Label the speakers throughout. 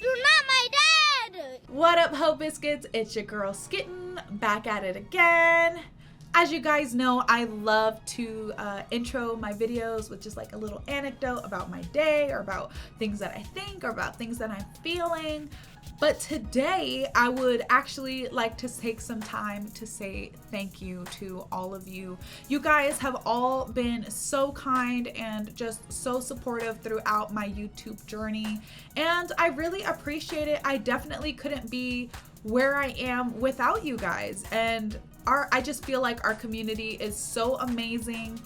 Speaker 1: You're not my dad!
Speaker 2: What up, Ho Biscuits? It's your girl Skitten, back at it again. As you guys know, I love to intro my videos with just like a little anecdote about my day or about things that I think or about things that I'm feeling. But today, I would actually like to take some time to say thank you to all of you. You guys have all been so kind and just so supportive throughout my YouTube journey. And I really appreciate it. I definitely couldn't be where I am without you guys. And I just feel like our community is so amazing.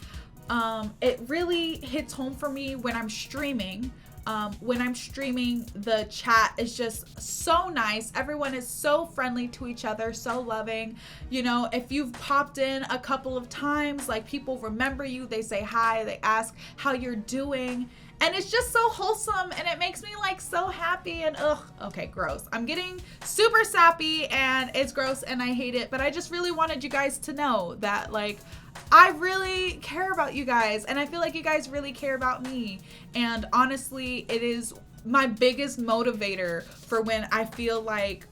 Speaker 2: It really hits home for me when I'm streaming. The chat is just so nice. Everyone is so friendly to each other, so loving. You know, if you've popped in a couple of times, like people remember you, they say hi, they ask how you're doing. And it's just so wholesome and it makes me like so happy and okay, gross. I'm getting super sappy and it's gross and I hate it, but I just really wanted you guys to know that like I really care about you guys and I feel like you guys really care about me. And honestly, it is my biggest motivator for when I feel like,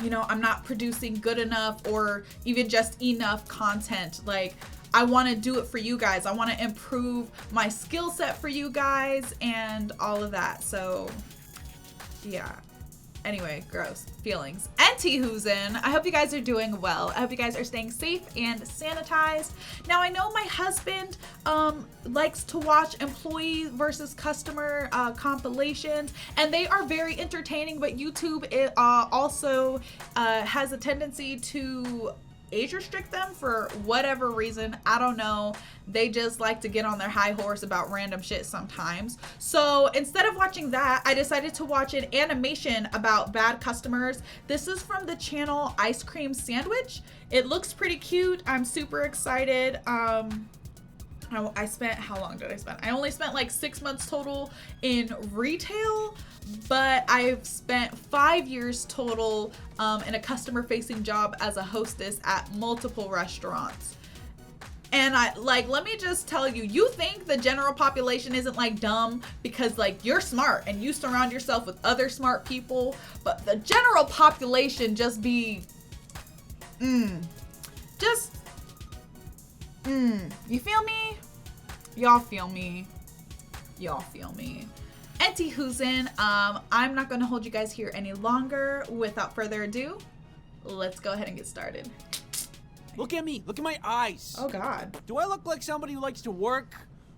Speaker 2: you know, I'm not producing good enough or even just enough content. Like, I want to do it for you guys. I want to improve my skill set for you guys and all of that. So, yeah. Anyway, gross feelings. Who's in? I hope you guys are doing well. I hope you guys are staying safe and sanitized. Now, I know my husband likes to watch employee versus customer compilations, and they are very entertaining, but YouTube also has a tendency to age restrict them for whatever reason. I don't know. They just like to get on their high horse about random shit sometimes. So instead of watching that, I decided to watch an animation about bad customers. This is from the channel Ice Cream Sandwich. It looks pretty cute. I'm super excited. I spent, how long did I spend? I only spent like 6 months total in retail, but I've spent 5 years total in a customer facing job as a hostess at multiple restaurants. And let me just tell you, you think the general population isn't like dumb because like you're smart and you surround yourself with other smart people, but the general population just be, you feel me? Y'all feel me. Y'all feel me. Who's in? I'm not going to hold you guys here any longer. Without further ado, let's go ahead and get started.
Speaker 3: Look at me. Look at my eyes.
Speaker 2: Oh, God.
Speaker 3: Do I look like somebody who likes to work?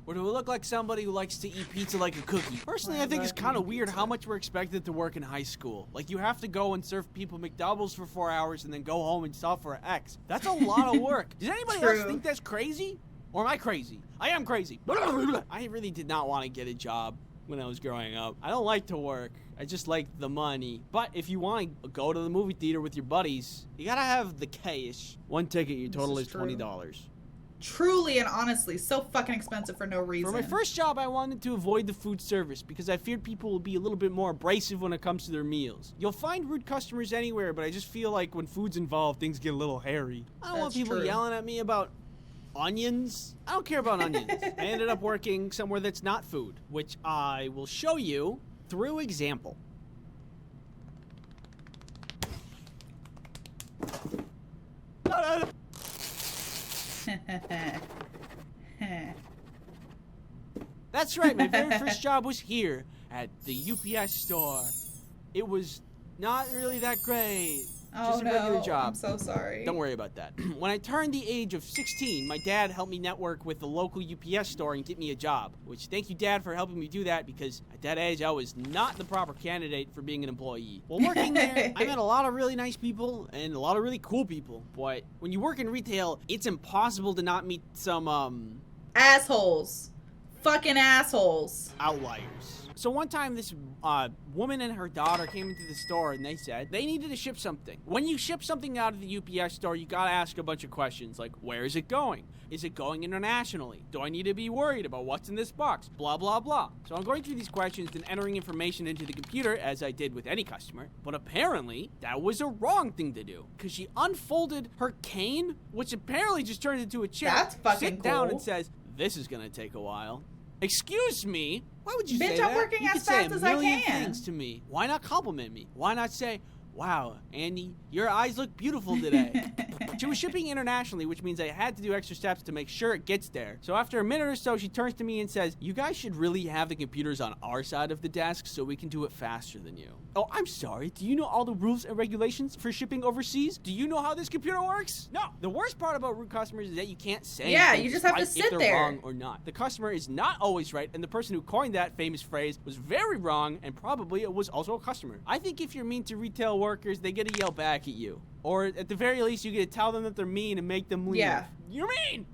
Speaker 3: Or do I look like somebody who likes to eat pizza like a cookie? Personally, I think it's kind of weird how much we're expected to work in high school. Like, you have to go and serve people McDoubles for 4 hours and then go home and solve for X. That's a lot of work. Does anybody else think that's crazy? Or am I crazy? I am crazy. I really did not want to get a job when I was growing up. I don't like to work. I just like the money. But if you want to go to the movie theater with your buddies, you gotta have the cash. One ticket, your total is $20.
Speaker 2: Truly and honestly, so fucking expensive for no reason.
Speaker 3: For my first job, I wanted to avoid the food service because I feared people would be a little bit more abrasive when it comes to their meals. You'll find rude customers anywhere, but I just feel like when food's involved, things get a little hairy. I don't want people yelling at me about onions. I don't care about onions. I ended up working somewhere that's not food, which I will show you through example. That's right, my very first job was here at the UPS store. It was not really that great. Just a regular job.
Speaker 2: I'm so sorry.
Speaker 3: Don't worry about that. When I turned the age of 16, my dad helped me network with the local UPS store and get me a job. Which, thank you, Dad, for helping me do that, because at that age, I was not the proper candidate for being an employee. While working there, I met a lot of really nice people and a lot of really cool people. But when you work in retail, it's impossible to not meet some,
Speaker 2: assholes. Fucking assholes.
Speaker 3: Outliers. So one time, this woman and her daughter came into the store and they said they needed to ship something. When you ship something out of the UPS store, you gotta ask a bunch of questions like, where is it going? Is it going internationally? Do I need to be worried about what's in this box? Blah, blah, blah. So I'm going through these questions and entering information into the computer, as I did with any customer. But apparently, that was a wrong thing to do, because she unfolded her cane, which apparently just turned into a chair.
Speaker 2: That's fucking
Speaker 3: Sit down
Speaker 2: cool.
Speaker 3: and says, this is gonna take a while. Excuse me? Why would you
Speaker 2: Bitch,
Speaker 3: say that?
Speaker 2: I'm working
Speaker 3: You
Speaker 2: as
Speaker 3: could say
Speaker 2: fast
Speaker 3: a
Speaker 2: as I
Speaker 3: million
Speaker 2: can.
Speaker 3: things to me. Why not compliment me? Why not say, wow, Andy, your eyes look beautiful today? She was shipping internationally, which means I had to do extra steps to make sure it gets there. So after a minute or so, she turns to me and says, you guys should really have the computers on our side of the desk so we can do it faster than you. Oh, I'm sorry. Do you know all the rules and regulations for shipping overseas? Do you know how this computer works? No. The worst part about rude customers is that you can't say anything
Speaker 2: you just have to
Speaker 3: despite
Speaker 2: sit
Speaker 3: if they're
Speaker 2: there.
Speaker 3: wrong or not. The customer is not always right, and the person who coined that famous phrase was very wrong, and probably it was also a customer. I think if you're mean to retail workers, they get to yell back at you. Or at the very least, you get to tell them that they're mean and make them leave.
Speaker 2: Yeah.
Speaker 3: You're mean!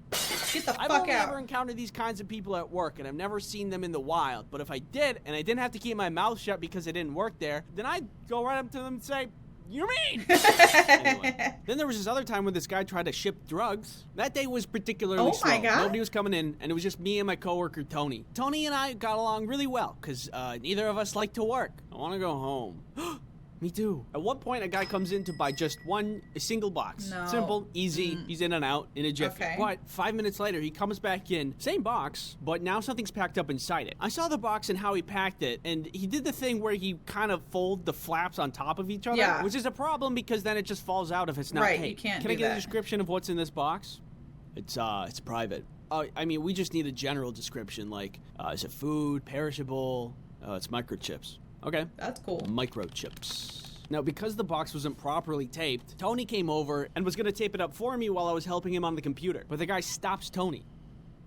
Speaker 2: Get the
Speaker 3: I've
Speaker 2: fuck
Speaker 3: only
Speaker 2: out.
Speaker 3: ever encountered these kinds of people at work, and I've never seen them in the wild. But if I did, and I didn't have to keep my mouth shut because I didn't work there, then I'd go right up to them and say, you're mean! Anyway, then there was this other time when this guy tried to ship drugs. That day was particularly slow.
Speaker 2: my God.
Speaker 3: Nobody was coming in, and it was just me and my coworker, Tony. Tony and I got along really well, because neither of us like to work. I want to go home. Me too. At one point, a guy comes in to buy just a single box.
Speaker 2: No.
Speaker 3: Simple, easy, he's in and out in a jiffy.
Speaker 2: Okay.
Speaker 3: But 5 minutes later, he comes back in, same box, but now something's packed up inside it. I saw the box and how he packed it, and he did the thing where he kind of fold the flaps on top of each other,
Speaker 2: Yeah.
Speaker 3: which is a problem because then it just falls out if it's not
Speaker 2: Right,
Speaker 3: taped.
Speaker 2: you can't
Speaker 3: Can
Speaker 2: do
Speaker 3: I get
Speaker 2: that.
Speaker 3: a description of what's in this box? It's private. I mean, we just need a general description, like, is it food, perishable? It's microchips. Okay.
Speaker 2: That's cool.
Speaker 3: Microchips. Now, because the box wasn't properly taped, Tony came over and was going to tape it up for me while I was helping him on the computer. But the guy stops Tony.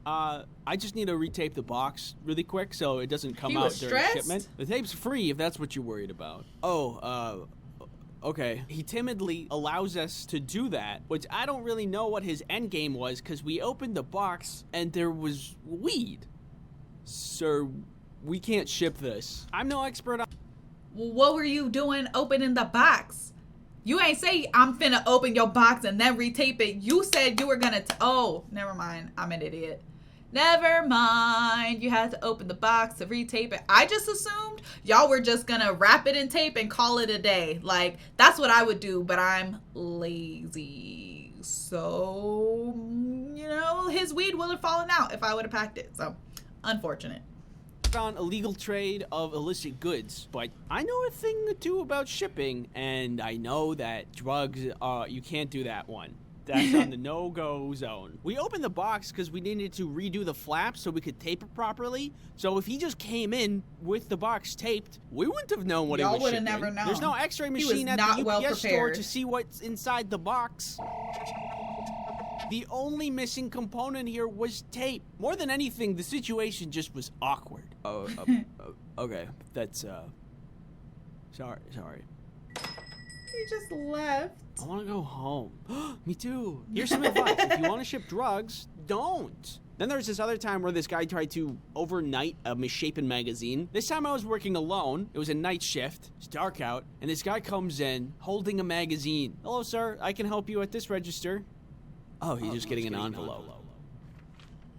Speaker 3: I just need to retape the box really quick so it doesn't come
Speaker 2: He
Speaker 3: out
Speaker 2: was
Speaker 3: during
Speaker 2: stressed?
Speaker 3: shipment. The tape's free if that's what you're worried about. Okay. He timidly allows us to do that, which I don't really know what his end game was because we opened the box and there was weed. Sir, we can't ship this. I'm no expert on...
Speaker 2: Well, what were you doing opening the box? You ain't say I'm finna open your box and then retape it. You said you were gonna oh, never mind. I'm an idiot. Never mind. You had to open the box to retape it. I just assumed y'all were just gonna wrap it in tape and call it a day. Like, that's what I would do, but I'm lazy. So, you know, his weed would have fallen out if I would have packed it. So, unfortunate.
Speaker 3: On illegal trade of illicit goods, but I know a thing or two about shipping, and I know that drugs, you can't do that one. That's on the no-go zone. We opened the box because we needed to redo the flaps so we could tape it properly. So if he just came in with the box taped, we wouldn't have known what he was
Speaker 2: Y'all would have
Speaker 3: shipping.
Speaker 2: never known.
Speaker 3: There's no X-ray
Speaker 2: He was
Speaker 3: machine at
Speaker 2: not
Speaker 3: the
Speaker 2: well
Speaker 3: UPS store
Speaker 2: prepared.
Speaker 3: to see what's inside the box. The only missing component here was tape. More than anything, the situation just was awkward. Okay, that's, sorry.
Speaker 2: He just left.
Speaker 3: I want to go home. Me too. Here's some advice. If you want to ship drugs, don't. Then there's this other time where this guy tried to overnight a misshapen magazine. This time I was working alone. It was a night shift. It's dark out. And this guy comes in holding a magazine. Hello, sir. I can help you at this register. Oh, he's just getting an envelope.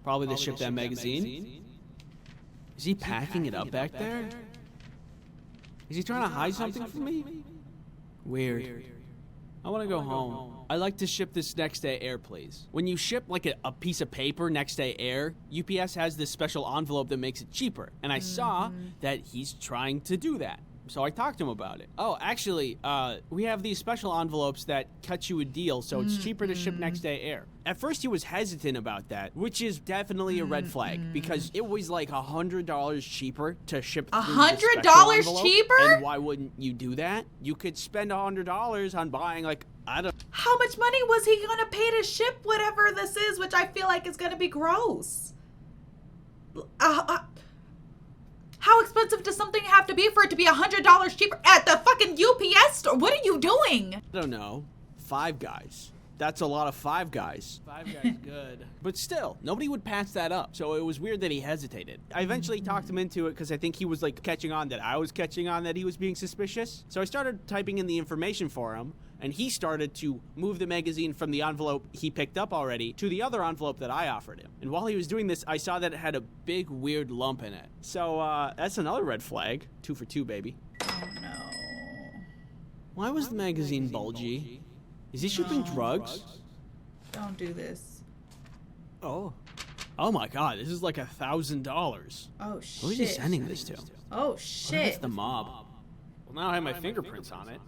Speaker 3: Probably to ship that magazine. Is he packing it up back there? Is he trying to hide something from me? Weird. I want to go home. I like to ship this next day air, please. When you ship like a piece of paper next day air, UPS has this special envelope that makes it cheaper. And I saw that he's trying to do that. So I talked to him about it. Oh, actually, we have these special envelopes that cut you a deal, so it's cheaper to ship next day air. At first, he was hesitant about that, which is definitely a red flag, because it was like $100 cheaper to ship through the special
Speaker 2: $100
Speaker 3: envelope,
Speaker 2: cheaper?
Speaker 3: And why wouldn't you do that? You could spend $100 on buying, like, I don't...
Speaker 2: How much money was he gonna pay to ship whatever this is, which I feel like is gonna be gross? How expensive does something have to be for it to be $100 cheaper at the fucking UPS store? What are you doing?
Speaker 3: I don't know. Five Guys. That's a lot of Five Guys. Five Guys good. But still, nobody would pass that up. So it was weird that he hesitated. I eventually talked him into it because I think he was like catching on that I was catching on that he was being suspicious. So I started typing in the information for him, and he started to move the magazine from the envelope he picked up already to the other envelope that I offered him. And while he was doing this, I saw that it had a big weird lump in it. So that's another red flag. 2 for 2, baby.
Speaker 2: Oh no.
Speaker 3: Why was the magazine bulgy? Is he shipping drugs?
Speaker 2: Don't do this.
Speaker 3: Oh. Oh my god, this is like $1,000.
Speaker 2: Oh shit.
Speaker 3: Who's he sending this to?
Speaker 2: Oh
Speaker 3: What if
Speaker 2: shit.
Speaker 3: it's the mob? Well, now I have my fingerprints on it.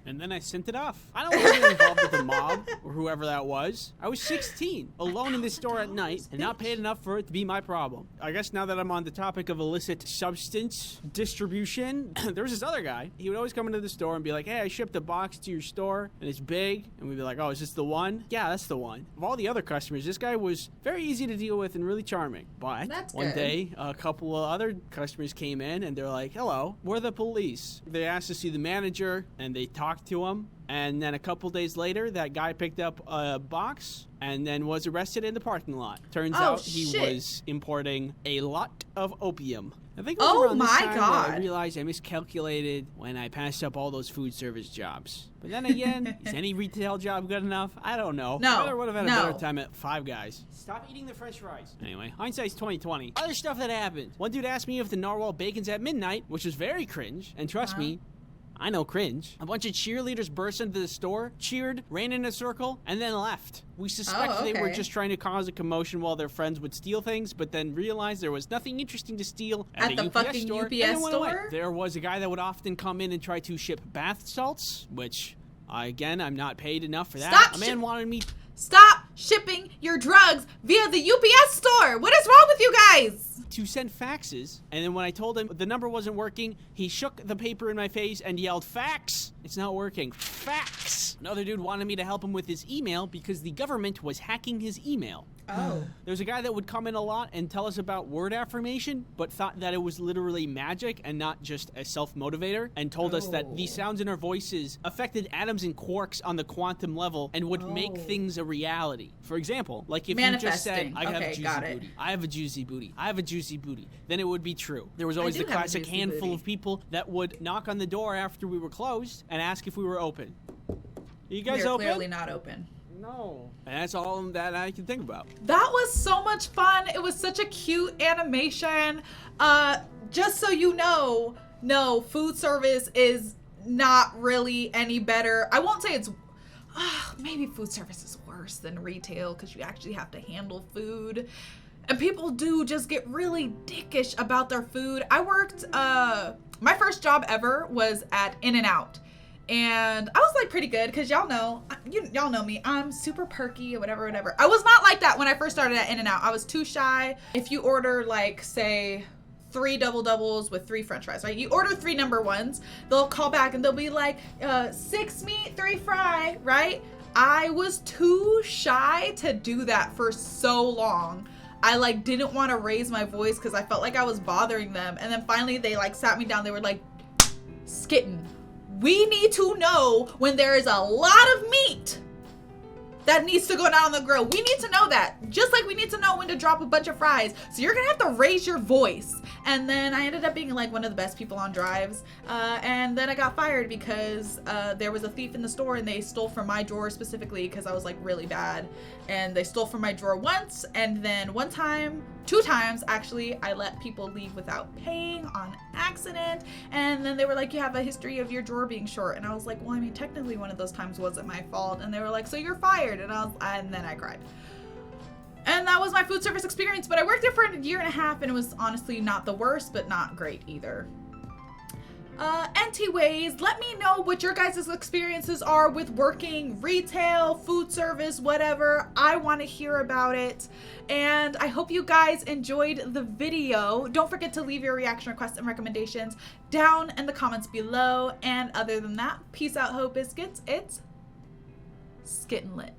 Speaker 3: And then I sent it off. I don't want to get involved with the mob or whoever that was. I was 16, alone in this store at night, and not paid enough for it to be my problem. I guess now that I'm on the topic of illicit substance distribution, there was this other guy. He would always come into the store and be like, hey, I shipped a box to your store, and it's big. And we'd be like, oh, is this the one? Yeah, that's the one. Of all the other customers, this guy was very easy to deal with and really charming. But
Speaker 2: That's
Speaker 3: one
Speaker 2: good.
Speaker 3: day, a couple of other customers came in, and they're like, hello, we're the police. They asked to see the manager, and they talked to him. And then a couple days later, that guy picked up a box and then was arrested in the parking lot. Turns out he was importing a lot of opium. I think it was around this time that I realized I miscalculated when I passed up all those food service jobs. But then again, is any retail job good enough? I don't know.
Speaker 2: No.
Speaker 3: I would have had a better time at Five Guys. Stop eating the french fries. Anyway, hindsight's 20/20. Other stuff that happened. One dude asked me if the narwhal bacon's at midnight, which was very cringe. And trust me, I know cringe. A bunch of cheerleaders burst into the store, cheered, ran in a circle, and then left. We suspect they were just trying to cause a commotion while their friends would steal things, but then realized there was nothing interesting to steal at
Speaker 2: the
Speaker 3: a
Speaker 2: fucking
Speaker 3: store,
Speaker 2: UPS
Speaker 3: and then went away.
Speaker 2: store?
Speaker 3: There was a guy that would often come in and try to ship bath salts, which, again, I'm not paid enough for that. A man wanted me...
Speaker 2: Stop shipping your drugs via the UPS store. What is wrong with you guys?
Speaker 3: To send faxes, and then when I told him the number wasn't working, he shook the paper in my face and yelled, fax! It's not working. Fax! Another dude wanted me to help him with his email because the government was hacking his email.
Speaker 2: Oh.
Speaker 3: There's a guy that would come in a lot and tell us about word affirmation, but thought that it was literally magic and not just a self-motivator, and told us that the sounds in our voices affected atoms and quarks on the quantum level and would make things a reality. For example, like if you just said, I have a juicy booty, I have a juicy booty, I have a juicy booty, then it would be true. There was always the classic handful of people that would knock on the door after we were closed and ask if we were open. Are you guys open?
Speaker 2: Clearly not open.
Speaker 3: No. And that's all that I can think about.
Speaker 2: That was so much fun. It was such a cute animation. Just so you know, no, food service is not really any better. I won't say it's, maybe food service is worse than retail because you actually have to handle food. And people do just get really dickish about their food. I worked, my first job ever was at In-N-Out. And I was like pretty good because y'all know me. I'm super perky or whatever. I was not like that when I first started at In-N-Out. I was too shy. If you order like, say, 3 double doubles with 3 french fries, right? You order 3 number ones, they'll call back and they'll be like, 6 meat, 3 fry, right? I was too shy to do that for so long. I like didn't want to raise my voice because I felt like I was bothering them. And then finally they like sat me down. They were like, Skitten, we need to know when there is a lot of meat that needs to go down on the grill. We need to know that. Just like we need to know when to drop a bunch of fries. So you're gonna have to raise your voice. And then I ended up being like one of the best people on drives. And then I got fired because there was a thief in the store and they stole from my drawer specifically because I was like really bad. And they stole from my drawer once, and then 2 times actually, I let people leave without paying on accident. And then they were like, you have a history of your drawer being short. And I was like, well, I mean, technically one of those times wasn't my fault. And they were like, so you're fired. And then I cried. And that was my food service experience, but I worked there for a year and a half and it was honestly not the worst, but not great either. Anyways, let me know what your guys' experiences are with working retail, food service, whatever. I want to hear about it. And I hope you guys enjoyed the video. Don't forget to leave your reaction requests and recommendations down in the comments below. And other than that, peace out, Hope Biscuits. It's Skittin' Lit.